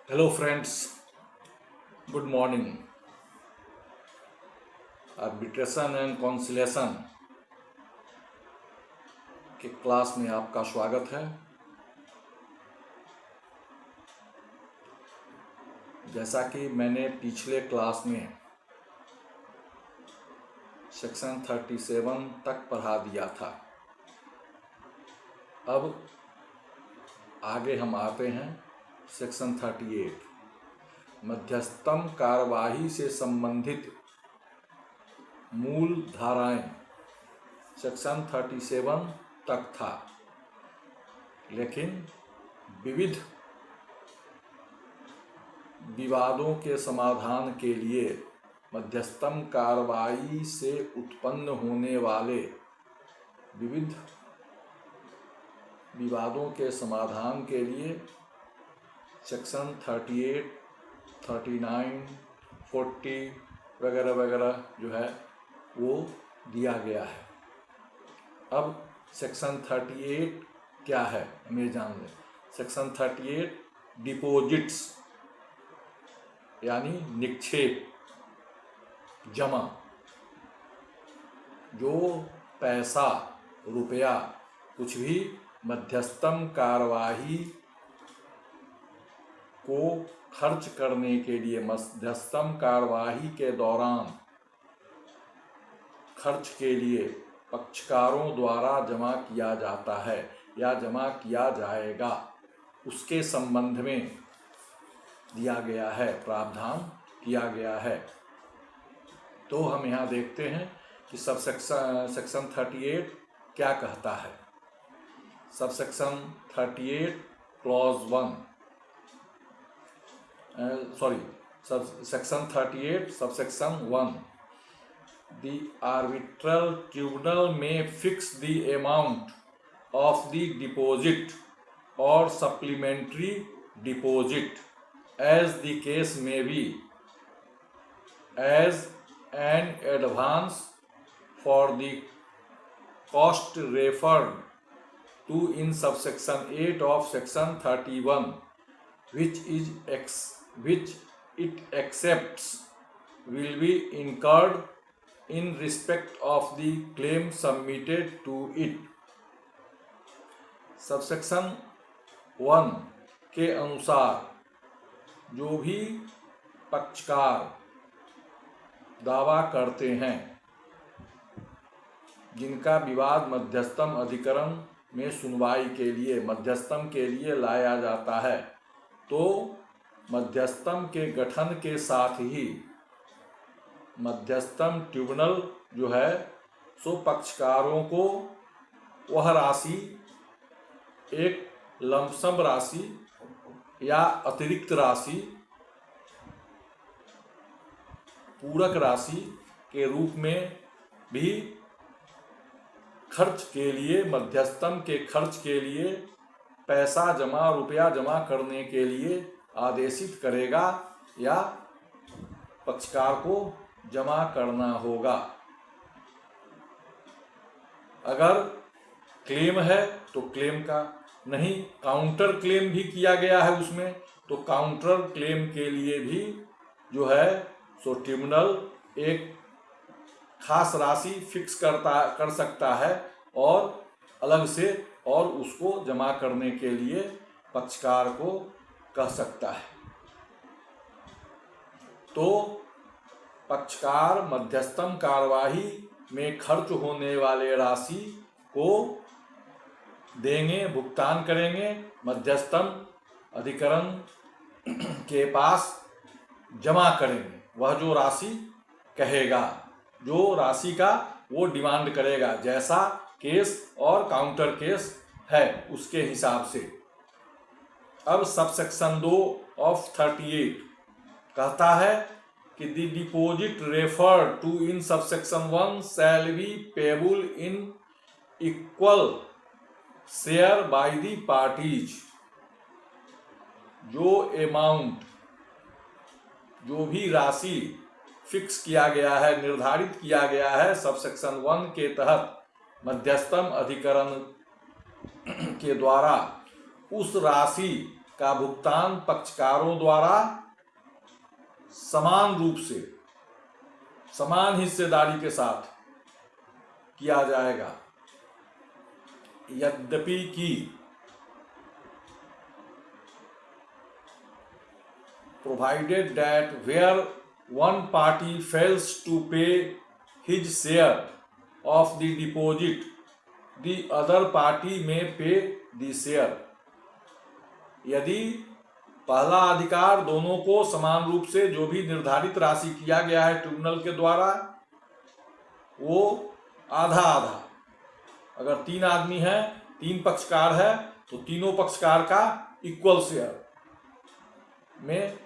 Hello friends, good morning. Arbitration and conciliation के class में आपका स्वागत है। जैसा कि मैंने पिछले क्लास में सेक्शन 37 तक पढ़ा दिया था, अब आगे हम आते हैं सेक्शन 38 मध्यस्थम कार्यवाही से संबंधित मूल धाराएं। सेक्शन 37 तक था, लेकिन विविध विवादों के समाधान के लिए मध्यस्थम कार्रवाई से उत्पन्न होने वाले विविध विवादों के समाधान के लिए सेक्शन 38, 39, 40 वगैरह वगैरह जो है वो दिया गया है। अब सेक्शन 38 क्या है हमें जान लें। सेक्शन 38 डिपॉजिट्स यानी निक्षेप, जमा, जो पैसा, रुपया, कुछ भी मध्यस्थम कार्यवाही को खर्च करने के लिए, मध्यस्थम कार्यवाही के दौरान खर्च के लिए पक्षकारों द्वारा जमा किया जाता है या जमा किया जाएगा, उसके संबंध में दिया गया है, प्रावधान किया गया है। तो हम यहाँ देखते हैं कि सेक्शन 38 क्या कहता है। Subsection 38 clause 1 section 38 subsection 1, the arbitral tribunal may fix the amount of the deposit or supplementary deposit as the case may be as an advance for the cost referred to in subsection 8 of section 31, which it accepts will be incurred in respect of the claim submitted to it. Subsection 1 के अनुसार जो भी पक्षकार दावा करते हैं, जिनका विवाद मध्यस्थम अधिकरण में सुनवाई के लिए, मध्यस्थम के लिए लाया जाता है, तो मध्यस्थम के गठन के साथ ही मध्यस्थम ट्रिब्यूनल जो है सो पक्षकारों को वह राशि, एक लमसम राशि या अतिरिक्त राशि, पूरक राशि के रूप में भी खर्च के लिए, मध्यस्थम के खर्च के लिए पैसा जमा, रुपया जमा करने के लिए आदेशित करेगा या पक्षकार को जमा करना होगा। अगर क्लेम है तो क्लेम का, नहीं काउंटर क्लेम भी किया गया है उसमें, तो काउंटर क्लेम के लिए भी जो है सो ट्रिब्यूनल एक खास राशि फिक्स कर सकता है और अलग से, और उसको जमा करने के लिए पक्षकार को कह सकता है। तो पक्षकार मध्यस्थम कार्यवाही में खर्च होने वाले राशि को देंगे, भुगतान करेंगे, मध्यस्थम अधिकरण के पास जमा करेंगे। वह जो राशि कहेगा, जो राशि का वो डिमांड करेगा, जैसा केस और काउंटर केस है उसके हिसाब से। अब सबसेक्शन 2 ऑफ 38 कहता है कि the deposit referred to in subsection 1 shall be payable in equal share by the parties. जो अमाउंट, जो भी राशि फिक्स किया गया है, निर्धारित किया गया है सबसेक्शन 1 के तहत मध्यस्थम अधिकरण के द्वारा, उस राशि का भुगतान पक्षकारों द्वारा समान रूप से, समान हिस्सेदारी के साथ किया जाएगा। यद्यपि कि provided that where one party fails to pay his share of the deposit, the other party may pay the share। यदि पहला अधिकार दोनों को समान रूप से जो भी निर्धारित राशि किया गया है ट्रिब्यूनल के द्वारा, वो आधा आधा, अगर 3 आदमी है, 3 पक्षकार है, तो तीनों पक्षकार का इक्वल शेयर में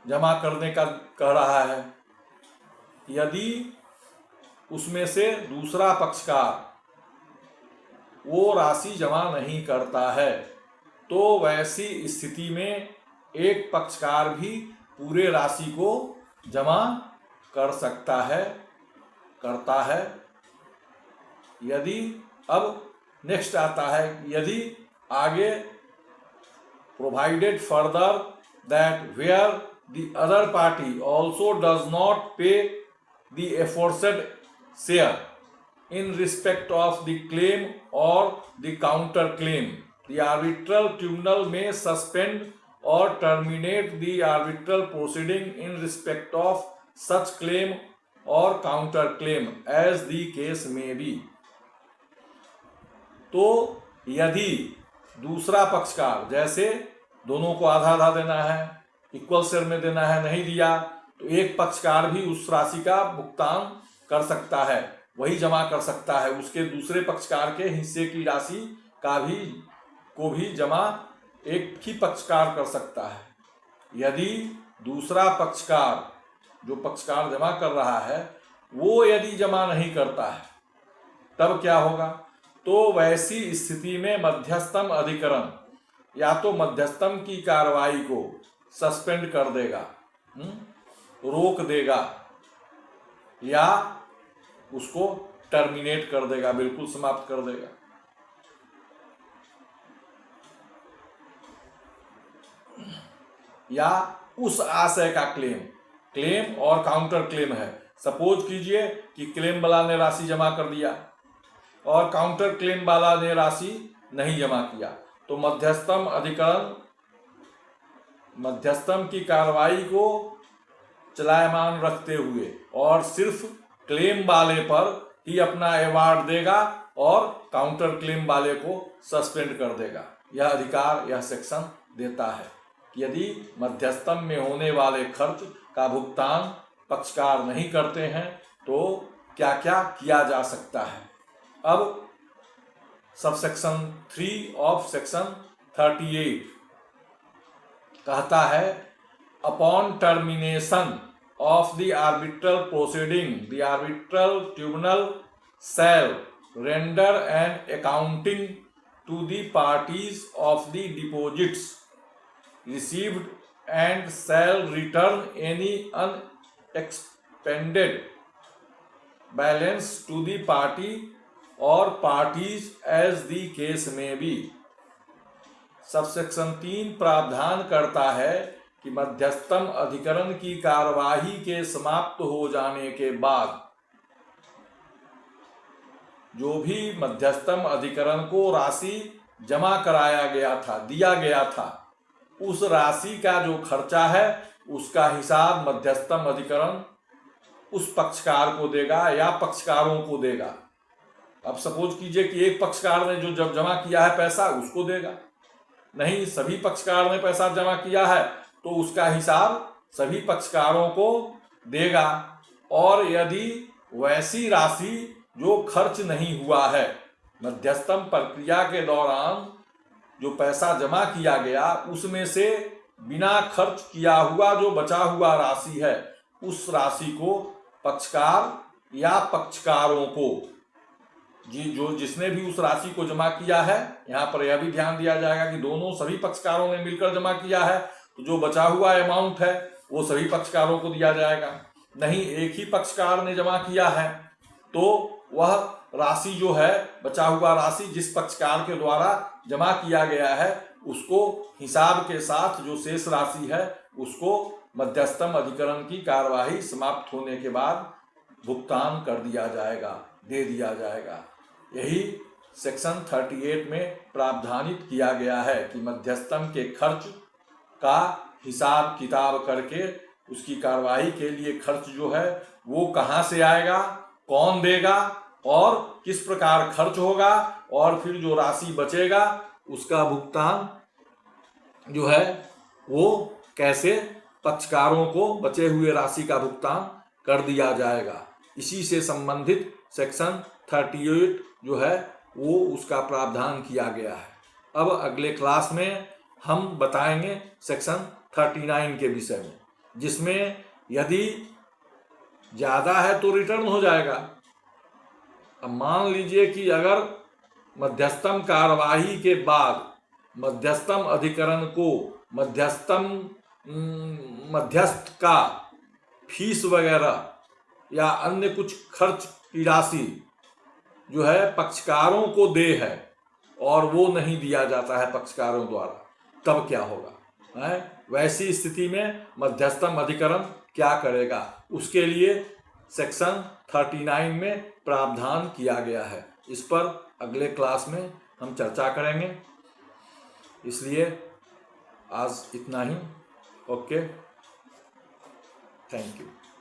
जमा करने का कह रहा है। यदि उसमें से दूसरा पक्षकार वो राशि जमा नहीं करता है, तो वैसी स्थिति में एक पक्षकार भी पूरे राशि को जमा कर सकता है, करता है। यदि अब नेक्स्ट आता है, यदि आगे provided further that where the other party also does not pay the aforesaid share in respect of the claim or the counter claim, the arbitral tribunal may suspend or terminate the arbitral proceeding in respect of such claim or counter claim as the case may be। तो यदि दूसरा पक्षकार, जैसे दोनों को आधा आधा देना है, इक्वल शेयर में देना है, नहीं दिया, तो एक पक्षकार भी उस राशि का भुगतान कर सकता है, वही जमा कर सकता है, उसके दूसरे पक्षकार के हिस्से की राशि को भी जमा एक ही पक्षकार कर सकता है। यदि दूसरा पक्षकार, जो पक्षकार जमा कर रहा है, वो यदि जमा नहीं करता है, तब क्या होगा? तो वैसी स्थिति में मध्यस्थम अधिकरण या तो मध्यस्थम की कार्रवाई को सस्पेंड कर देगा, रोक देगा, या उसको टर्मिनेट कर देगा, बिल्कुल समाप्त कर देगा। या उस आशय का क्लेम और काउंटर क्लेम है। सपोज कीजिए कि क्लेम वाला ने राशि जमा कर दिया और काउंटर क्लेम वाला ने राशि नहीं जमा किया, तो मध्यस्थम अधिकरण मध्यस्थम की कार्रवाई को चलायमान रखते हुए और सिर्फ क्लेम वाले पर ही अपना अवार्ड देगा और काउंटर क्लेम वाले को सस्पेंड कर देगा। यह अधिकार यह सेक्शन देता है कि यदि मध्यस्थम में होने वाले खर्च का भुगतान पक्षकार नहीं करते हैं तो क्या क्या किया जा सकता है। अब सबसेक्शन 3 ऑफ सेक्शन 38 कहता है, upon termination of the arbitral proceeding, the arbitral tribunal shall render an accounting to the parties of the deposits received and shall return any unexpended balance to the party or parties as the case may be। Subsection 3 प्रावधान करता है कि मध्यस्थम अधिकरण की कार्यवाही के समाप्त हो जाने के बाद जो भी मध्यस्थम अधिकरण को राशि जमा कराया गया था, दिया गया था, उस राशि का जो खर्चा है उसका हिसाब मध्यस्थम अधिकरण उस पक्षकार को देगा या पक्षकारों को देगा। अब सपोज कीजिए कि एक पक्षकार ने जो जब जमा किया है पैसा उसको देगा, नहीं सभी पक्षकार ने पैसा जमा किया है तो उसका हिसाब सभी पक्षकारों को देगा। और यदि वैसी राशि जो खर्च नहीं हुआ है, मध्यस्थम प्रक्रिया के दौरान जो पैसा जमा किया गया उसमें से बिना खर्च किया हुआ जो बचा हुआ राशि है, उस राशि को पक्षकार या पक्षकारों को, जिसने भी उस राशि को जमा किया है, यहाँ पर यह भी ध्यान दिया जाएगा कि दोनों सभी पक्षकारों ने मिलकर जमा किया है तो जो बचा हुआ अमाउंट है वो सभी पक्षकारों को दिया जाएगा। नहीं एक ही पक्षकार ने जमा किया है तो वह राशि जो है, बचा हुआ राशि जिस पक्षकार के द्वारा जमा किया गया है उसको हिसाब के साथ जो शेष राशि है उसको मध्यस्थम अधिकरण की कार्यवाही समाप्त होने के बाद भुगतान कर दिया जाएगा, दे दिया जाएगा। यही सेक्शन 38 में प्रावधानित किया गया है कि मध्यस्थम के खर्च का हिसाब किताब करके उसकी कार्यवाही के लिए खर्च जो है वो कहाँ से आएगा, कौन देगा और किस प्रकार खर्च होगा, और फिर जो राशि बचेगा उसका भुगतान जो है वो कैसे पक्षकारों को बचे हुए राशि का भुगतान कर दिया जाएगा। इसी से संबंधित सेक्शन 38 जो है वो उसका प्रावधान किया गया है। अब अगले क्लास में हम बताएंगे सेक्शन 39 के विषय में, जिसमें यदि ज़्यादा है तो रिटर्न हो जाएगा। अब मान लीजिए कि अगर मध्यस्थम कार्यवाही के बाद मध्यस्थम अधिकरण को मध्यस्थ का फीस वगैरह या अन्य कुछ खर्च की राशि जो है पक्षकारों को दे है और वो नहीं दिया जाता है पक्षकारों द्वारा, तब क्या होगा है? वैसी स्थिति में मध्यस्थम अधिकरण क्या करेगा, उसके लिए सेक्शन 39 में प्रावधान किया गया है। इस पर अगले क्लास में हम चर्चा करेंगे। इसलिए आज इतना ही। Okay, thank you.